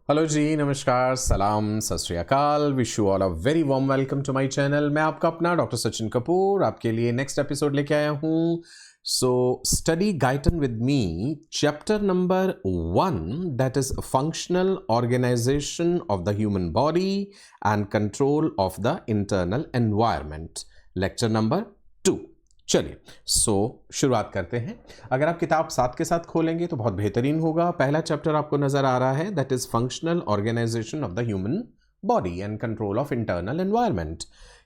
Hello जी, नमस्कार, सलाम, सत श्री अकाल। Wish you all a very warm welcome to my channel. मैं आपका अपना डॉक्टर सचिन कपूर आपके लिए नेक्स्ट एपिसोड लेके आया हूँ। So study Guyton with me, chapter number 1, that is functional organisation of the human body and control of the internal environment, lecture number 2। चलिए शुरुआत करते हैं। अगर आप किताब साथ के साथ खोलेंगे तो बहुत बेहतरीन होगा। पहला चैप्टर आपको नजर आ रहा है, that is functional organisation of the human body and control of internal environment.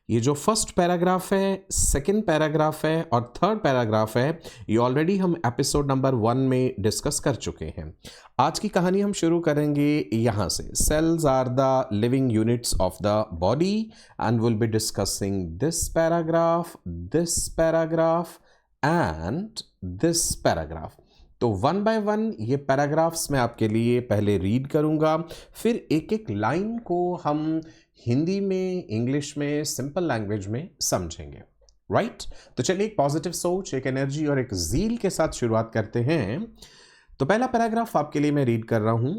ये जो फर्स्ट पैराग्राफ है, सेकंड पैराग्राफ है और थर्ड पैराग्राफ है, ये ऑलरेडी हम एपिसोड नंबर 1 में डिस्कस कर चुके हैं। आज की कहानी हम शुरू करेंगे यहाँ से। Cells are the living units of the body and will be discussing this paragraph and this paragraph. तो वन बाय वन ये पैराग्राफ्स मैं आपके लिए पहले रीड करूंगा, फिर एक एक लाइन को हम हिंदी में, इंग्लिश में, सिंपल लैंग्वेज में समझेंगे। राइट? तो चलिए एक पॉजिटिव सोच, एक एनर्जी और एक ज़ील के साथ शुरुआत करते हैं। तो पहला पैराग्राफ आपके लिए मैं रीड कर रहा हूं।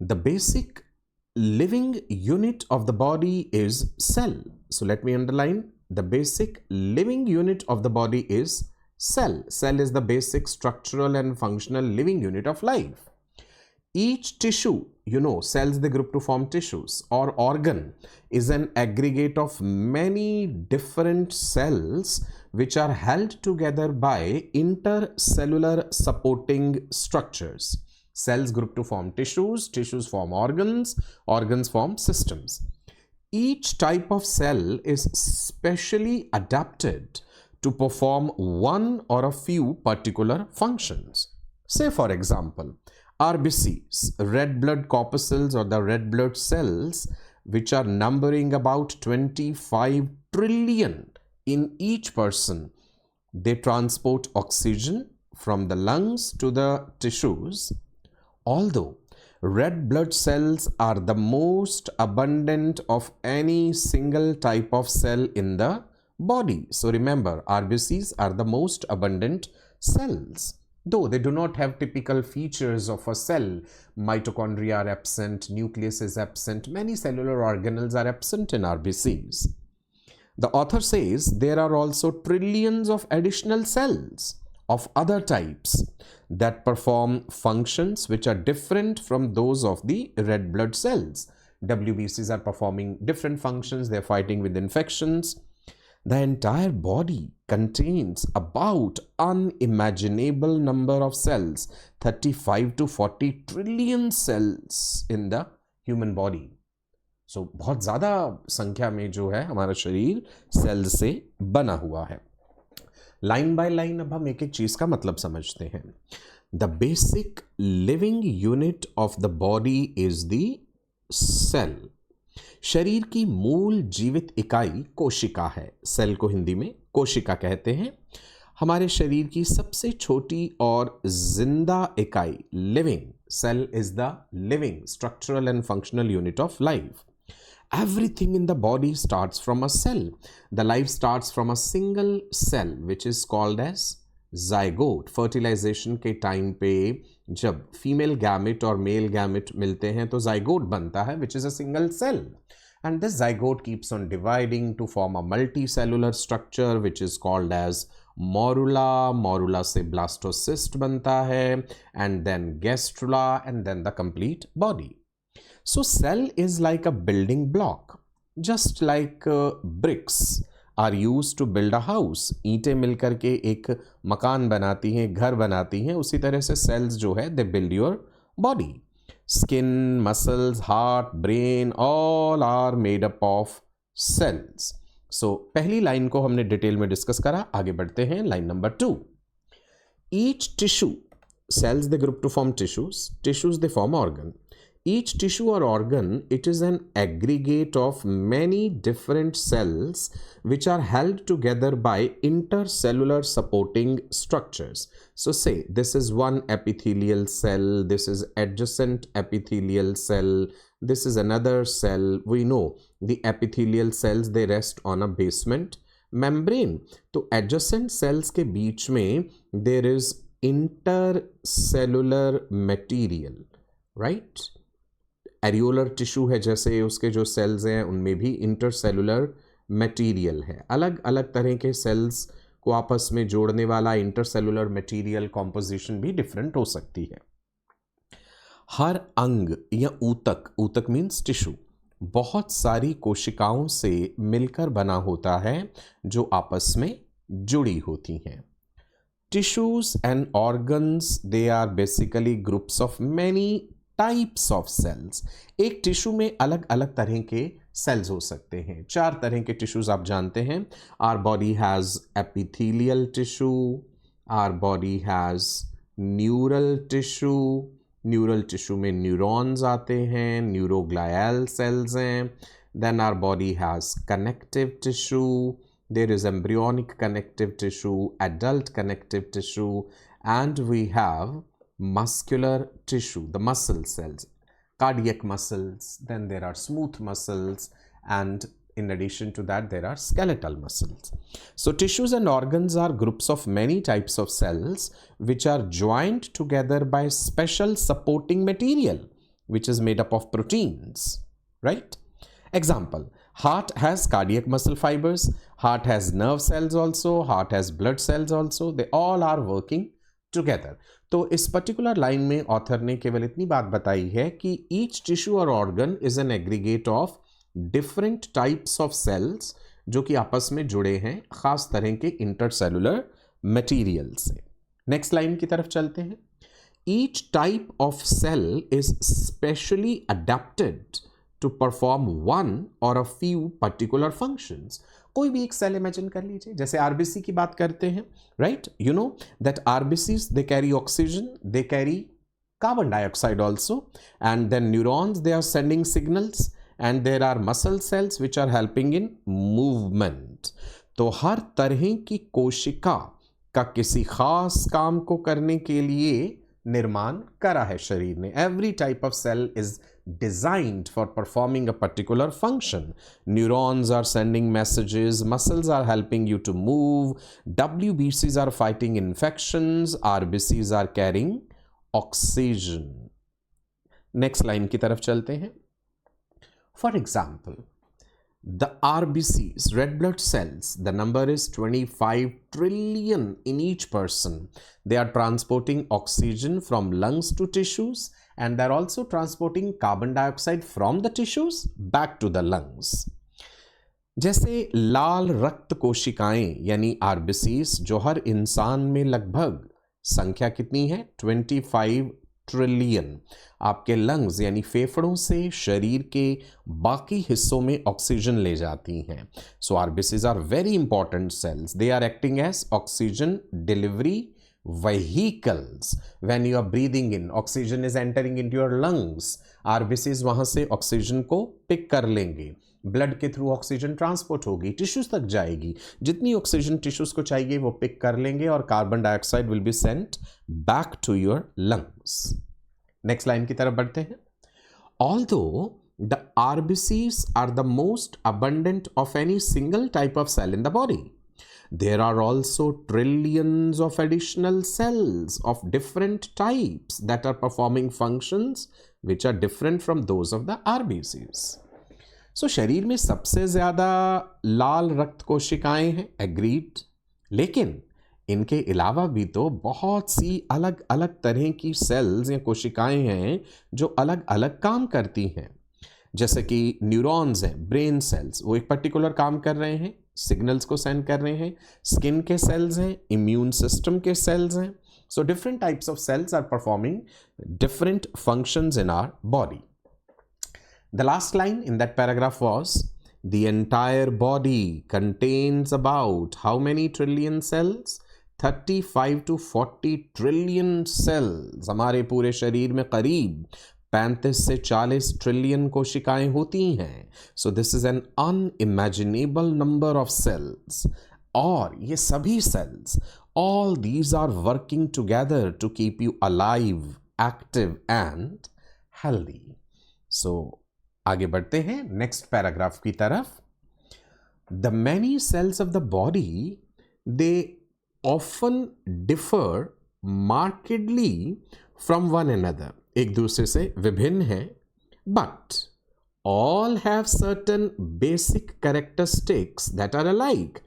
The basic living unit of the body is cell. So let me underline, the basic living unit of the body is cell. Cell is the basic structural and functional living unit of life. Each tissue, cells they group to form tissues, or organ is an aggregate of many different cells which are held together by intercellular supporting structures. Cells group to form tissues, tissues form organs, organs form systems. Each type of cell is specially adapted to perform one or a few particular functions. Say for example, RBCs, red blood corpuscles or the red blood cells, which are numbering about 25 trillion in each person. They transport oxygen from the lungs to the tissues. Although red blood cells are the most abundant of any single type of cell in the body. So remember, RBCs are the most abundant cells. Though they do not have typical features of a cell, mitochondria are absent, nucleus is absent, many cellular organelles are absent in RBCs. The author says there are also trillions of additional cells of other types that perform functions which are different from those of the red blood cells. WBCs are performing different functions, they're fighting with infections. The entire body contains about unimaginable number of cells, 35 to 40 trillion cells in the human body. So बहुत ज़्यादा संख्या में जो है हमारा शरीर cell से बना हुआ है। लाइन बाय लाइन अब हम एक एक चीज़ का मतलब समझते हैं। The basic living unit of the body is the cell. शरीर की मूल जीवित इकाई कोशिका है। सेल को हिंदी में कोशिका कहते हैं। हमारे शरीर की सबसे छोटी और जिंदा इकाई living cell is the living structural and functional unit of life. Everything in the body starts from a cell. The life starts from a single cell which is called as zygote. Fertilisation के time पे जब female gamete और male gamete मिलते हैं तो zygote बनता है, which is a single cell. And this zygote keeps on dividing to form a multicellular structure which is called as morula. Morula से blastocyst बनता है, and then gastrula, and then the complete body. So cell is like a building block, just like bricks are used to build a house. ईंटें मिलकर के एक मकान बनाती हैं, घर बनाती हैं, उसी तरह से cells जो है they build your body. Skin, muscles, heart, brain, all are made up of cells. So पहली लाइन को हमने डिटेल में डिस्कस करा। आगे बढ़ते हैं line number 2। Each tissue, cells they group to form tissues, tissues they form organ. Each tissue or organ, it is an aggregate of many different cells which are held together by intercellular supporting structures. So say this is one epithelial cell, this is adjacent epithelial cell, this is another cell. We know the epithelial cells, they rest on a basement membrane. तो adjacent cells के बीच में there is intercellular material, right? Areolar tissue है, जैसे उसके जो sales हैं उनमें भी इंटरसेलुलर मटेरियल है। अलग अलग तरह के सेल्स को आपस में जोड़ने वाला इंटरसेलुलर मटेरियल कॉम्पोजिशन भी डिफरेंट हो सकती है। हर अंग या ऊतक, ऊतक मीन्स टिश्यू, बहुत सारी कोशिकाओं से मिलकर बना होता है जो आपस में जुड़ी होती हैं। Tissues and organs, they are basically groups of many types of cells. एक टिश्यू में अलग अलग तरह के सेल्स हो सकते हैं। 4 तरह के टिश्यूज आप जानते हैं। Our body has epithelial tissue, our body has neural tissue, neural tissue में न्यूरॉन्स आते हैं, न्यूरोग्लायल सेल्स हैं। Then our body has connective tissue, there is embryonic connective tissue, adult connective tissue, and we have muscular tissue, the muscle cells, cardiac muscles, then there are smooth muscles, and in addition to that there are skeletal muscles. So tissues and organs are groups of many types of cells which are joined together by special supporting material which is made up of proteins, right? Example, heart has cardiac muscle fibers, heart has nerve cells also, heart has blood cells also, they all are working together. तो इस particular line में author ने केवल इतनी बात बताई है कि ईच टिश्यू और organ is an aggregate of different types of cells जो कि आपस में जुड़े हैं खास तरह के इंटरसेलुलर मटेरियल से। नेक्स्ट लाइन की तरफ चलते हैं। Each type of cell is specially adapted to perform one or a few particular functions. कोई भी एक सेल इमेजिन कर लीजिए, जैसे आरबीसी की बात करते हैं, right? You know that RBCs they carry oxygen, they carry carbon dioxide also, and then neurons they are sending signals, and there are muscle cells which are helping in movement. तो हर तरह की कोशिका का किसी खास काम को करने के लिए निर्माण करा है शरीर ने। Every type of cell is designed for performing a particular function. Neurons are sending messages, muscles are helping you to move, WBCs are fighting infections, RBCs are carrying oxygen. Next line की तरफ चलते हैं। For example, the RBCs, red blood cells, the number is 25 trillion in each person. They are transporting oxygen from lungs to tissues, and they're also transporting carbon dioxide from the tissues back to the lungs. जैसे लाल रक्त कोशिकाएं यानी RBCs जो हर इंसान में लगभग संख्या कितनी है 25 ट्रिलियन आपके लंग्स यानी फेफड़ों से शरीर के बाकी हिस्सों में ऑक्सीजन ले जाती हैं। So RBCs are very important cells, they are acting as oxygen delivery vehicles. When you are breathing in, oxygen is entering into your lungs. RBCs वहां से ऑक्सीजन को पिक कर लेंगे, ब्लड के थ्रू ऑक्सीजन ट्रांसपोर्ट होगी, tissues तक जाएगी, जितनी ऑक्सीजन टिश्यूज को चाहिए वो पिक कर लेंगे और carbon dioxide will be sent back to your lungs. Next line की तरफ बढ़ते हैं। Although the RBCs are the most abundant of any single type of cell in the body, there are also trillions of additional cells of different types that are performing functions which are different from those of the RBCs. So शरीर में सबसे ज्यादा लाल रक्त कोशिकाएं हैं, agreed, लेकिन इनके अलावा भी तो बहुत सी अलग अलग तरह की सेल्स या कोशिकाएं हैं जो अलग अलग काम करती हैं। जैसे कि न्यूरॉन्स हैं, ब्रेन सेल्स, वो एक पर्टिकुलर काम कर रहे हैं, सिग्नल्स को सेंड कर रहे हैं। स्किन के सेल्स हैं, इम्यून सिस्टम के सेल्स हैं। So different types of cells are performing different functions in our body. The last line in that paragraph was the entire body contains about how many trillion cells? 35 to 40 trillion cells. हमारे पूरे शरीर में करीब 35 से 40 trillion कोशिकाएं होती हैं। So this is an unimaginable number of cells. और ये सभी cells, all these are working together to keep you alive, active and healthy. So आगे बढ़ते हैं नेक्स्ट पैराग्राफ की तरफ। The many cells of the body they often differ markedly from one another, एक दूसरे से विभिन्न हैं। but all have certain basic characteristics that are alike.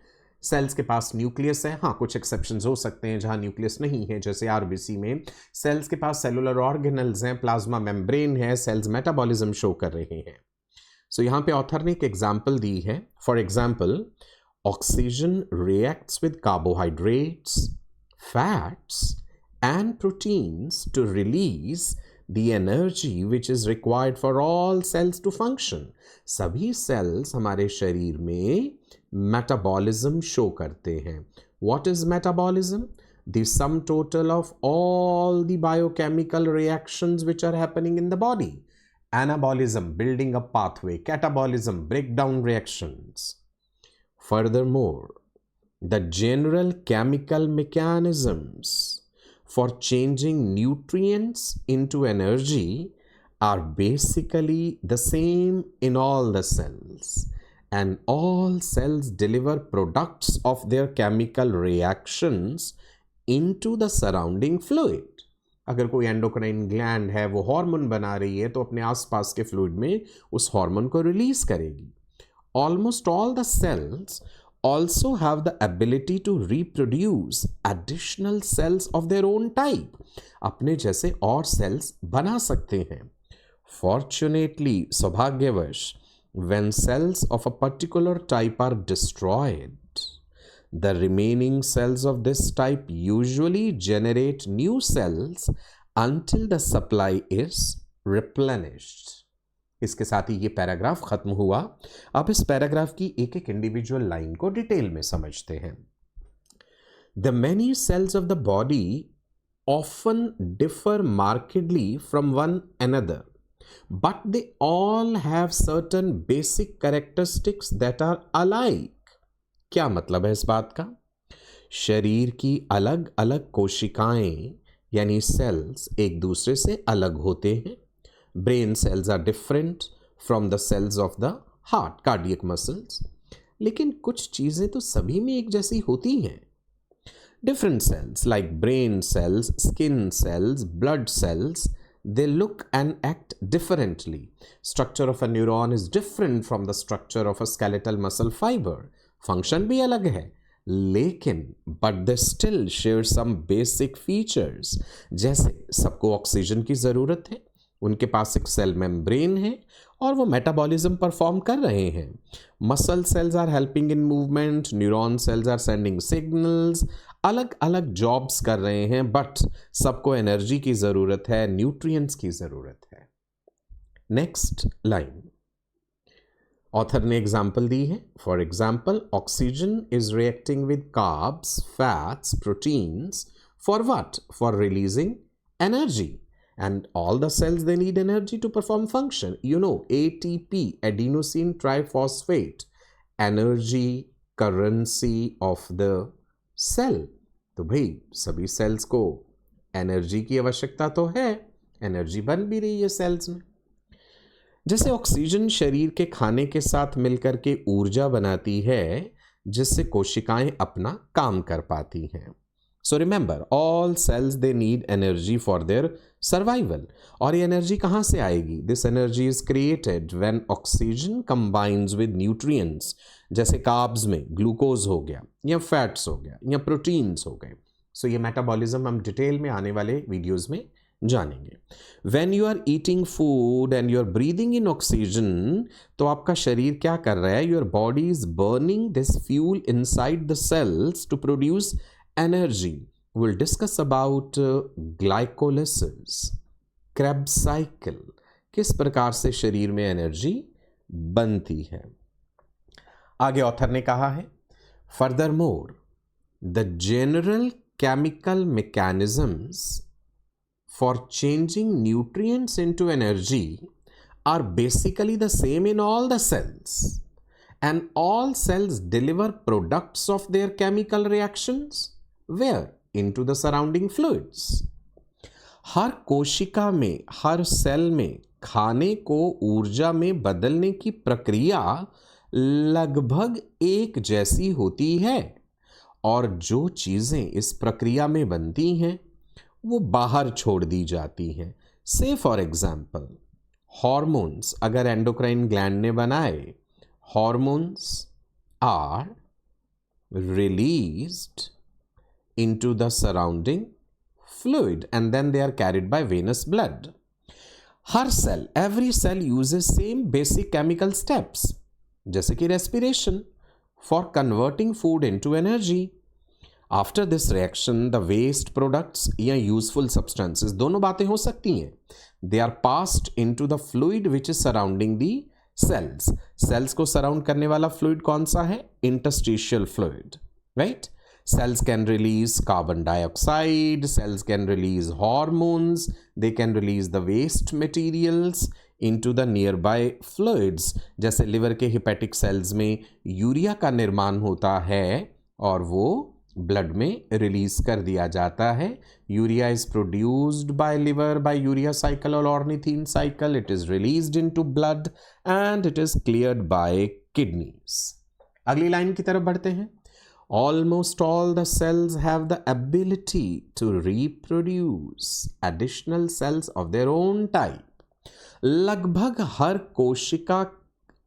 Cells के पास न्यूक्लियस है, हाँ कुछ एक्सेप्शंस हो सकते हैं जहां न्यूक्लियस नहीं है, जैसे आरबीसी में सेल्स के पास सेलुलर ऑर्गेनल्स हैं, प्लाज्मा मेम्ब्रेन है, सेल्स मेटाबॉलिज्म शो कर रहे हैं. सो यहां पे ऑथर ने एक एग्जांपल दी है. For example, oxygen reacts with carbohydrates, fats and proteins to release the energy which is required for all cells to function. सभी सेल्स हमारे शरीर में मेटाबॉलिज्म शो करते हैं. What is metabolism? The sum total of all the biochemical reactions which are happening in the body. Anabolism, building up pathway. Catabolism, breakdown reactions. Furthermore, the general chemical mechanisms for changing nutrients into energy are basically the same in all the cells, and all cells deliver products of their chemical reactions into the surrounding fluid. अगर कोई endocrine gland है, वो hormone बना रही है, तो अपने आसपास के फ्लूइड में उस हार्मोन को रिलीज करेगी. Almost all the cells also have the ability to reproduce additional cells of their own type. अपने जैसे और सेल्स बना सकते हैं. Fortunately, सौभाग्यवश, when cells of a particular type are destroyed, the remaining cells of this type usually generate new cells until the supply is replenished. इसके साथ ही ये paragraph खत्म हुआ. अब इस पैराग्राफ की एक एक इंडिविजुअल लाइन को डिटेल में समझते हैं. The many cells of the body often differ markedly from one another, but they all have certain basic characteristics that are alike. क्या मतलब है इस बात का? शरीर की अलग अलग कोशिकाएं यानी सेल्स एक दूसरे से अलग होते हैं. Brain cells are different from the cells of the heart, cardiac muscles. लेकिन कुछ चीज़ें तो सभी में एक जैसी होती हैं. Different cells like brain cells, skin cells, blood cells, they look and act differently. Structure of a neuron is different from the structure of a skeletal muscle fiber. Function भी अलग है, लेकिन but they still share some basic features. जैसे सबको oxygen की ज़रूरत है, उनके पास एक सेल मेम्ब्रेन है और वो मेटाबॉलिज्म परफॉर्म कर रहे हैं. Muscle cells are helping in movement, neuron cells are sending signals. अलग अलग जॉब्स कर रहे हैं, बट सबको एनर्जी की ज़रूरत है, न्यूट्रिएंट्स की ज़रूरत है. नेक्स्ट लाइन ऑथर ने एग्जाम्पल दी है. For example, oxygen is reacting with carbs, fats, proteins for what? For releasing energy. And all the cells, they need energy to perform function. You know, ATP, adenosine triphosphate, energy currency of the cell. तो भाई सभी sales को energy की आवश्यकता तो है, energy बन भी रही है सेल्स में. जैसे ऑक्सीजन शरीर के खाने के साथ मिलकर के ऊर्जा बनाती है, जिससे कोशिकाएं अपना काम कर पाती हैं. So remember, all cells they need energy for their survival. और ये एनर्जी कहाँ से आएगी? This energy is created when oxygen combines with nutrients. जैसे कार्ब्स में ग्लूकोज हो गया, या फैट्स हो गया, या प्रोटीन्स हो गए. सो ये मेटाबॉलिज्म हम डिटेल में आने वाले वीडियोस में जानेंगे. When you are eating food and you are breathing in oxygen, तो आपका शरीर क्या कर रहा है? Your body is burning this fuel inside the cells to produce energy. We'll discuss about glycolysis, Krebs cycle, किस प्रकार से शरीर में एनर्जी बनती है. आगे ऑथर ने कहा है, furthermore, the general chemical mechanisms for changing nutrients into energy are basically the same in all the cells, and all cells deliver products of their chemical reactions where? Into the surrounding fluids. हर कोशिका में, हर cell में खाने को ऊर्जा में बदलने की प्रक्रिया लगभग एक जैसी होती है, और जो चीज़ें इस प्रक्रिया में बनती हैं वो बाहर छोड़ दी जाती हैं. से फॉर एग्जाम्पल, हॉर्मोन्स अगर एंडोक्राइन ग्लैंड ने बनाए, hormones are released into the surrounding fluid and then they are carried by venous blood. हर सेल, every cell uses same basic chemical steps जैसे कि respiration for converting food into energy. After this reaction the waste products या useful substances दोनों बातें हो सकती हैं, they are passed into the fluid which is surrounding the cells. cells को surround करने वाला fluid कौन सा है? interstitial fluid, right? Cells can release carbon dioxide, cells can release hormones, they can release the waste materials into the nearby fluids. जैसे liver के hepatic cells में urea का निर्माण होता है और वो ब्लड में रिलीज कर दिया जाता है. Urea is produced by liver by urea cycle और ornithine cycle. It is released into blood and it is cleared by kidneys. अगली लाइन की तरफ बढ़ते हैं. Almost all the cells have the ability to reproduce additional cells of their own type. लगभग हर कोशिका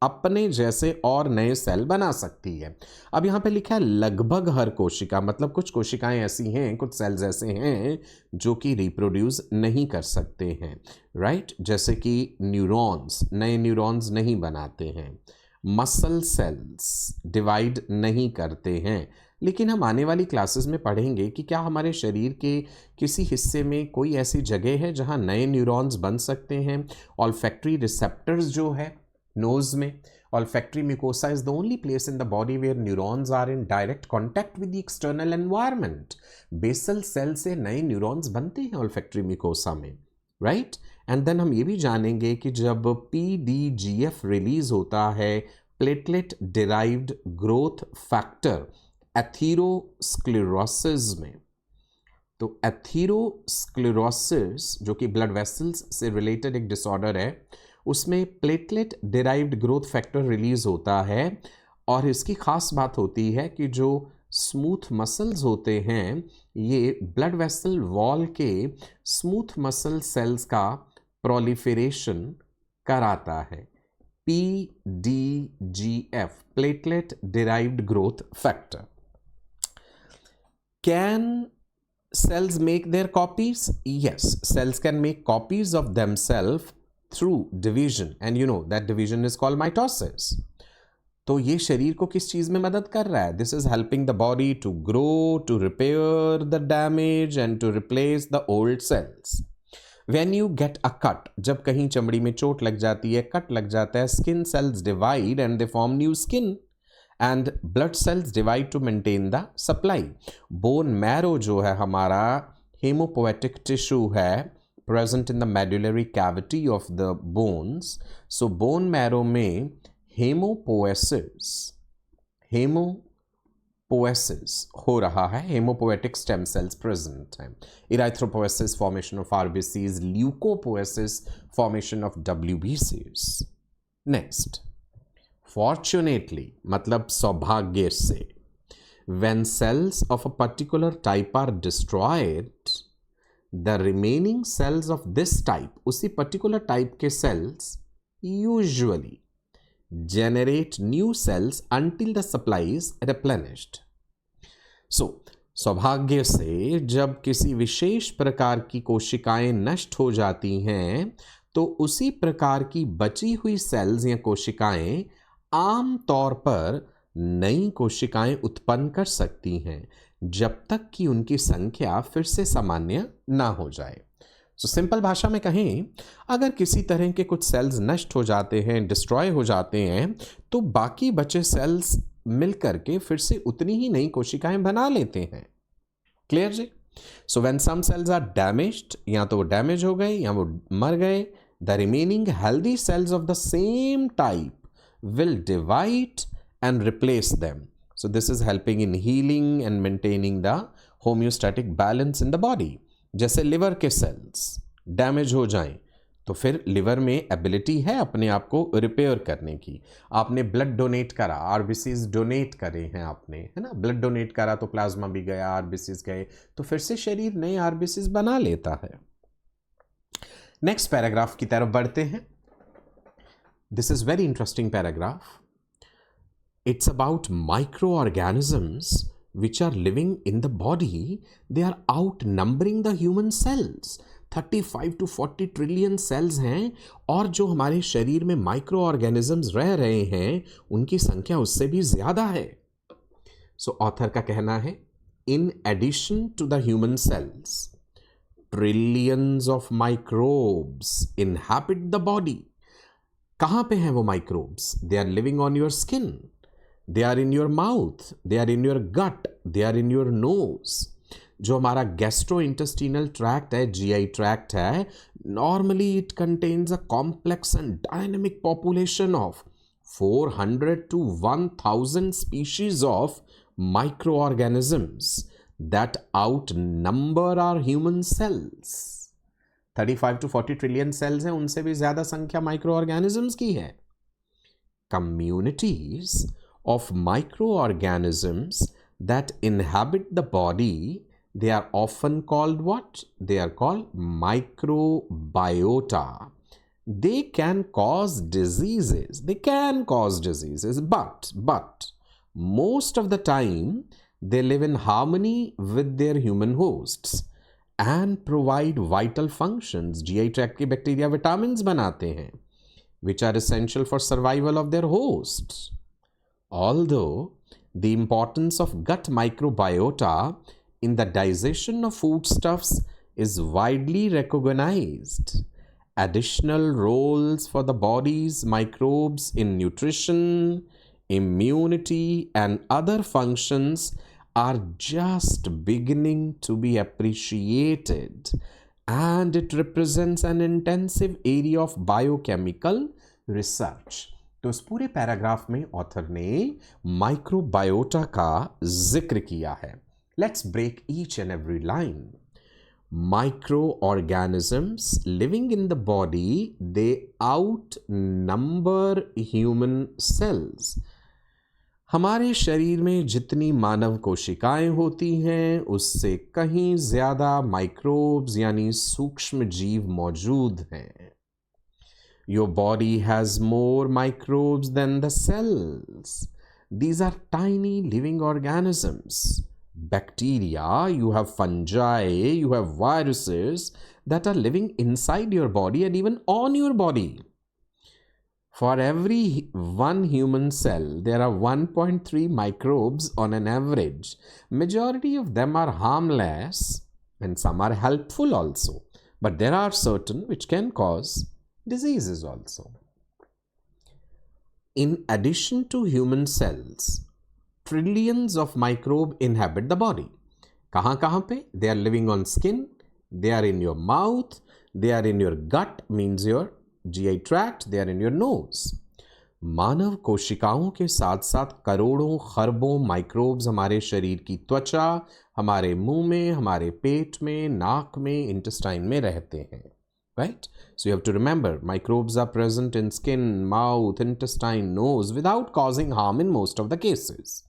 अपने जैसे और नए सेल बना सकती है. अब यहाँ पे लिखा है लगभग हर कोशिका, मतलब कुछ कोशिकाएं ऐसी हैं, कुछ सेल्स ऐसे हैं जो कि रिप्रोड्यूस नहीं कर सकते हैं, राइट? जैसे कि न्यूरॉन्स नए न्यूरॉन्स नहीं बनाते हैं, मसल सेल्स डिवाइड नहीं करते हैं. लेकिन हम आने वाली क्लासेस में पढ़ेंगे कि क्या हमारे शरीर के किसी हिस्से में कोई ऐसी जगह है जहां नए न्यूरॉन्स बन सकते हैं. ऑल्फैक्टरी रिसेप्टर्स जो है नोज में, olfactory mucosa is the only place in the body where neurons are in direct contact with the external environment. basal cell से नए न्यूरॉन्स बनते हैं olfactory mucosa में, राइट? एंड देन हम ये भी जानेंगे कि जब PDGF रिलीज होता है, platelet derived growth factor, atherosclerosis में, तो एथीरोस्क्लेरोसिस जो कि ब्लड वेसल्स से रिलेटेड एक डिसऑर्डर है, उसमें platelet derived growth factor release होता है. और इसकी खास बात होती है कि जो स्मूथ मसल्स होते हैं ये ब्लड वेसल वॉल के स्मूथ मसल सेल्स का प्रोलिफरेशन कराता है. PDGF, platelet derived growth factor. Can cells make their copies? Yes, cells can make copies of themselves through division, and you know that division is called mitosis. तो ये शरीर को किस चीज में मदद कर रहा है? This is helping the body to grow, to repair the damage and to replace the old cells. When you get a cut, जब कहीं चमड़ी में चोट लग जाती है, कट लग जाता है, skin cells divide and they form new skin. And blood cells divide to maintain the supply. Bone marrow जो है हमारा hemopoietic tissue है, present in the medullary cavity of the bones. So bone marrow में hemopoiesis हो रहा है, hemopoietic stem cells present है. Erythropoiesis, formation of RBCs, leukopoiesis, formation of WBCs. Next, fortunately मतलब सौभाग्य से, when cells of a particular type are destroyed, the remaining cells of this type, उसी particular type के cells usually generate new cells until the supply is replenished. So सौभाग्य से जब किसी विशेष प्रकार की कोशिकाएं नष्ट हो जाती हैं तो उसी प्रकार की बची हुई सेल्स या कोशिकाएं आम तौर पर नई कोशिकाएं उत्पन्न कर सकती हैं जब तक कि उनकी संख्या फिर से सामान्य ना हो जाए. सो सिंपल भाषा में कहें, अगर किसी तरह के कुछ सेल्स नष्ट हो जाते हैं, डिस्ट्रॉय हो जाते हैं, तो बाकी बचे सेल्स मिलकर के फिर से उतनी ही नई कोशिकाएं बना लेते हैं. क्लियर जी? So when some cells are damaged, या तो वो डैमेज हो गए या वो मर गए, the remaining healthy cells of the same type will divide and replace them. So this is helping in healing and maintaining the homeostatic balance in the body. जैसे लिवर के सेल्स डैमेज हो जाएं तो फिर लिवर में ability है अपने आप को रिपेयर करने की. आपने ब्लड डोनेट करा, आरबीसीज डोनेट करे हैं आपने, है ना, ब्लड डोनेट करा तो प्लाज्मा भी गया, आरबीसीज गए, तो फिर से शरीर नए आरबीसीज बना लेता है. नेक्स्ट पैराग्राफ की तरफ बढ़ते हैं. This is very interesting paragraph. It's about microorganisms which are living in the body. They are outnumbering the human cells. 35 to 40 trillion sales हैं और जो हमारे शरीर में माइक्रो ऑर्गेनिजम्स रह रहे हैं उनकी संख्या उससे भी ज्यादा है. सो ऑथर का कहना है, in addition to the human cells, trillions of microbes inhabit the body. कहाँ पे हैं वो microbes? They are living on your skin, they are in your mouth, they are in your gut, they are in your nose. जो हमारा gastrointestinal tract है, GI tract है, normally it contains a complex and dynamic population of 400 to 1000 species of microorganisms that outnumber our human cells. 35 to 40 trillion sales हैं, उनसे भी ज्यादा संख्या micro organisms की है. Communities of microorganisms that inhabit the body, they are often called what? They are called microbiota. They can cause diseases. They can cause diseases, but most of the time they live in harmony with their human hosts and provide vital functions. GI tract के bacteria vitamins बनाते हैं which are essential for survival of their hosts. Although the importance of gut microbiota in the digestion of foodstuffs is widely recognized, additional roles for the body's microbes in nutrition, immunity, and other functions are just beginning to be appreciated, and it represents an intensive area of biochemical research. तो इस पूरे paragraph में author ने microbiota का जिक्र किया है. Let's break each and every line. Microorganisms living in the body, they outnumber human cells. हमारे शरीर में जितनी मानव कोशिकाएं होती हैं उससे कहीं ज्यादा माइक्रोब्स यानी सूक्ष्म जीव मौजूद हैं. Your body has more microbes than the cells. These are tiny living organisms. Bacteria, you have fungi, you have viruses that are living inside your body and even on your body. For every one human cell, there are 1.3 microbes on an average. Majority of them are harmless and some are helpful also. But there are certain which can cause diseases also. In addition to human cells, trillions of microbes inhabit the body. कहाँ पे? They are living on skin, they are in your mouth, they are in your gut, means your GI tract, they are in your nose. मानव कोशिकाओं के साथ साथ करोड़ों खरबों microbes हमारे शरीर की त्वचा, हमारे मुंह में, हमारे पेट में, नाक में, इंटेस्टाइन में रहते हैं. Right? So you have to remember, microbes are present in skin, mouth, intestine, nose without causing harm in most of the cases.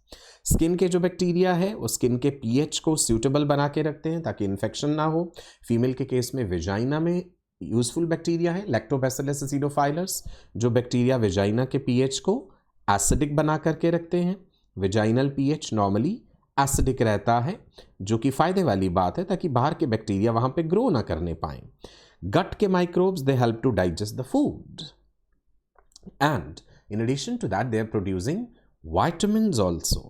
Skin के जो बैक्टीरिया है वो स्किन के pH को सूटेबल बना के रखते हैं ताकि इन्फेक्शन ना हो. फीमेल के केस में वेजाइना में यूजफुल बैक्टीरिया है लैक्टोबैसिलस एसिडोफाइलस, जो बैक्टीरिया वेजाइना के pH को एसिडिक बना करके रखते हैं. वेजाइनल pH नॉर्मली एसिडिक रहता है, जो कि फायदे वाली बात है ताकि बाहर के बैक्टीरिया वहां पे ग्रो ना करने पाए. Gut के microbes, they help to digest the food. And in addition to that, they are producing vitamins also.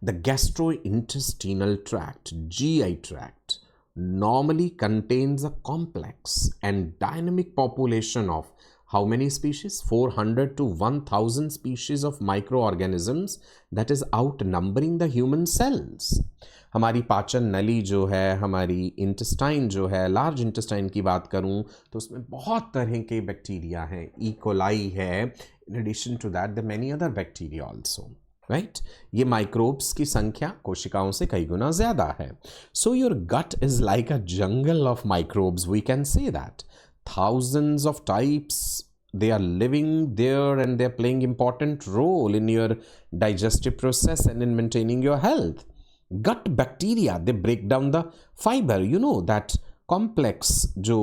The gastrointestinal tract, GI tract, normally contains a complex and dynamic population of how many species? 400 to 1000 species of microorganisms that is outnumbering the human cells. हमारी पाचन नली जो है, हमारी intestine जो है, large intestine की बात करूं तो उसमें बहुत तरह के बैक्टीरिया हैं. ई कोलाई है. In addition to that the many other bacteria also. Right? ये माइक्रोब्स की संख्या कोशिकाओं से कई गुना ज्यादा है. So your gut is like a jungle of microbes, we can say that. Thousands of types, they are living there and they are playing important role in your digestive process and in maintaining your health. Gut bacteria, they break down the fiber, you know that complex जो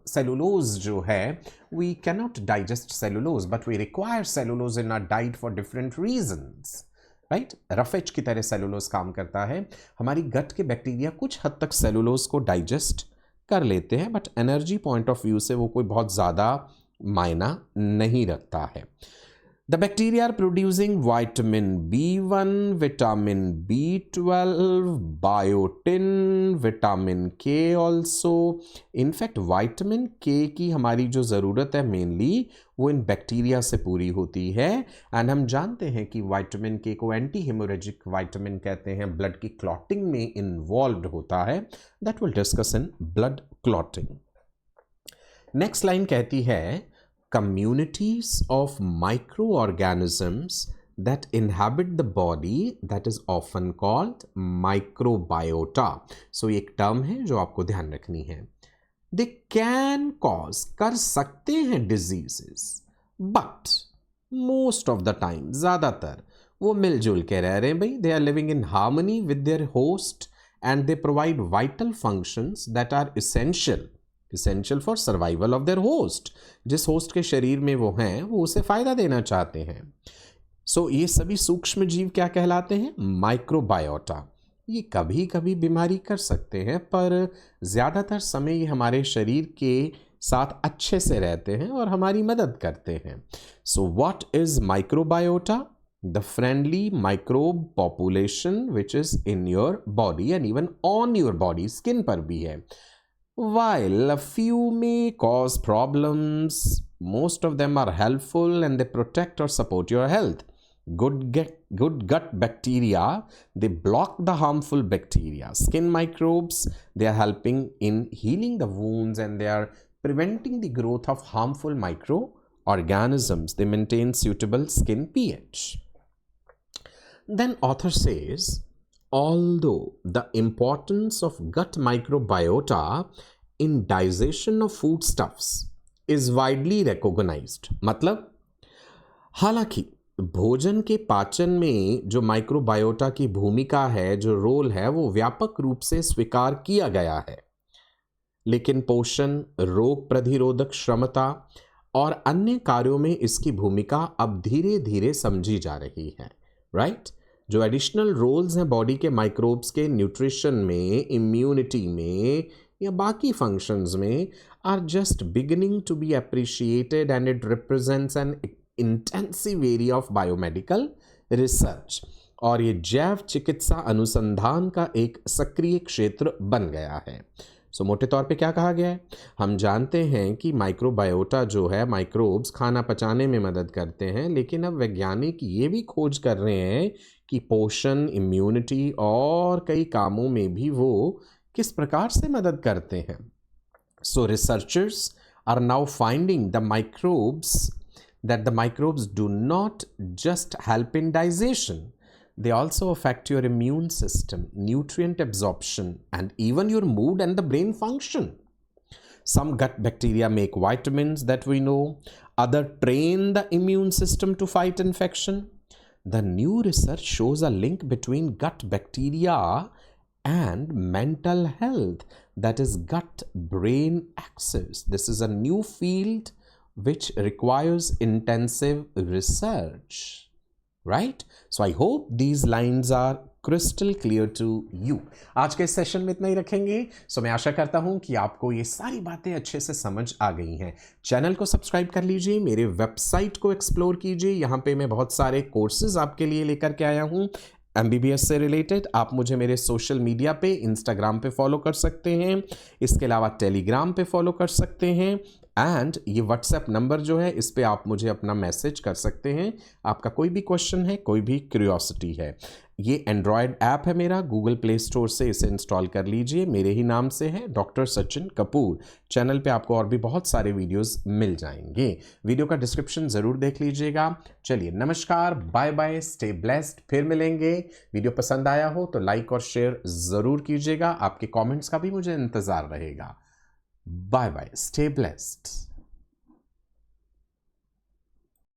cellulose जो है, we cannot digest cellulose but we require cellulose in our diet for different reasons, right. Roughage की तरह cellulose काम करता है। हमारी गट के बैक्टीरिया कुछ हद तक सेलुलोज को डाइजेस्ट कर लेते हैं, but energy point of view से वो कोई बहुत ज़्यादा मायना नहीं रखता है। The bacteria are producing vitamin B1, vitamin B12, biotin, vitamin K also. In fact, vitamin K की हमारी जो ज़रूरत है मेनली वो इन बैक्टीरिया से पूरी होती है। एंड हम जानते हैं कि विटामिन के को एंटी हेमोरेजिक विटामिन कहते हैं, ब्लड की क्लॉटिंग में इन्वॉल्व होता है। That will discuss in blood clotting. Next line कहती है communities of microorganisms that inhabit the body that is often called microbiota. So एक टर्म है जो आपको ध्यान रखनी है। They can cause, कर सकते हैं diseases, but most of the time, ज़्यादातर वो मिलजुल के रह रहे हैं भाई। They are living in harmony with their host and they provide vital functions that are essential for survival of their host. जिस होस्ट के शरीर में वो हैं वो उसे फायदा देना चाहते हैं। सो ये सभी सूक्ष्म जीव क्या कहलाते हैं? माइक्रोबायोटा। ये कभी कभी बीमारी कर सकते हैं पर ज़्यादातर समय ये हमारे शरीर के साथ अच्छे से रहते हैं और हमारी मदद करते हैं। So what is microbiota? The friendly microbe population which is in your body and even on your body, skin पर भी है। While a few may cause problems, most of them are helpful and they protect or support your health. Good gut bacteria, they block the harmful bacteria. Skin microbes, they are helping in healing the wounds and they are preventing the growth of harmful microorganisms. They maintain suitable skin pH. Then author says, although the importance of gut microbiota in digestion of foodstuffs is widely recognized, मतलब हालांकि भोजन के पाचन में जो microbiota की भूमिका है, जो रोल है, वो व्यापक रूप से स्वीकार किया गया है, लेकिन पोषण, रोग प्रतिरोधक क्षमता और अन्य कार्यों में इसकी भूमिका अब धीरे धीरे समझी जा रही है, राइट। जो एडिशनल रोल्स हैं बॉडी के माइक्रोब्स के न्यूट्रिशन में, इम्यूनिटी में या बाकी फंक्शंस में, are just beginning to be appreciated and it represents an intensive area of biomedical research. और ये जैव चिकित्सा अनुसंधान का एक सक्रिय क्षेत्र बन गया है। सो मोटे तौर पे क्या कहा गया है? हम जानते हैं कि माइक्रोबायोटा जो है, माइक्रोब्स खाना पचाने में मदद करते हैं, लेकिन अब वैज्ञानिक ये भी खोज कर रहे हैं कि पोषण, इम्यूनिटी और कई कामों में भी वो किस प्रकार से मदद करते हैं। So researchers are now finding the microbes do not just help in digestion, they also affect your immune system, nutrient absorption, and even your mood and the brain function. Some gut bacteria make vitamins that we know, other train the immune system to fight infection. The new research shows a link between gut bacteria and mental health, that is gut-brain axis. This is a new field which requires intensive research. Right? So I hope these lines are crystal clear to you. आज के इस session में इतना ही रखेंगे। सो मैं आशा करता हूं कि आपको ये सारी बातें अच्छे से समझ आ गई हैं। चैनल को सब्सक्राइब कर लीजिए, मेरे वेबसाइट को एक्सप्लोर कीजिए। यहाँ पे मैं बहुत सारे कोर्सेज आपके लिए लेकर के आया हूँ MBBS से रिलेटेड। आप मुझे मेरे सोशल मीडिया पे, इंस्टाग्राम पे फॉलो कर सकते हैं, इसके अलावा टेलीग्राम पे फॉलो कर सकते हैं, एंड ये व्हाट्सएप नंबर जो है, इस पे आप मुझे अपना मैसेज कर सकते हैं। आपका कोई भी क्वेश्चन है, कोई भी क्यूरियोसिटी है। ये एंड्रॉयड ऐप है मेरा, गूगल प्ले स्टोर से इसे इंस्टॉल कर लीजिए। मेरे ही नाम से है, डॉक्टर सचिन कपूर। चैनल पे आपको और भी बहुत सारे वीडियोस मिल जाएंगे। वीडियो का डिस्क्रिप्शन ज़रूर देख लीजिएगा। चलिए, नमस्कार, बाय बाय, स्टे ब्लेस्ड। फिर मिलेंगे। वीडियो पसंद आया हो तो लाइक और शेयर ज़रूर कीजिएगा। आपके कॉमेंट्स का भी मुझे इंतज़ार रहेगा। Bye bye. Stay blessed.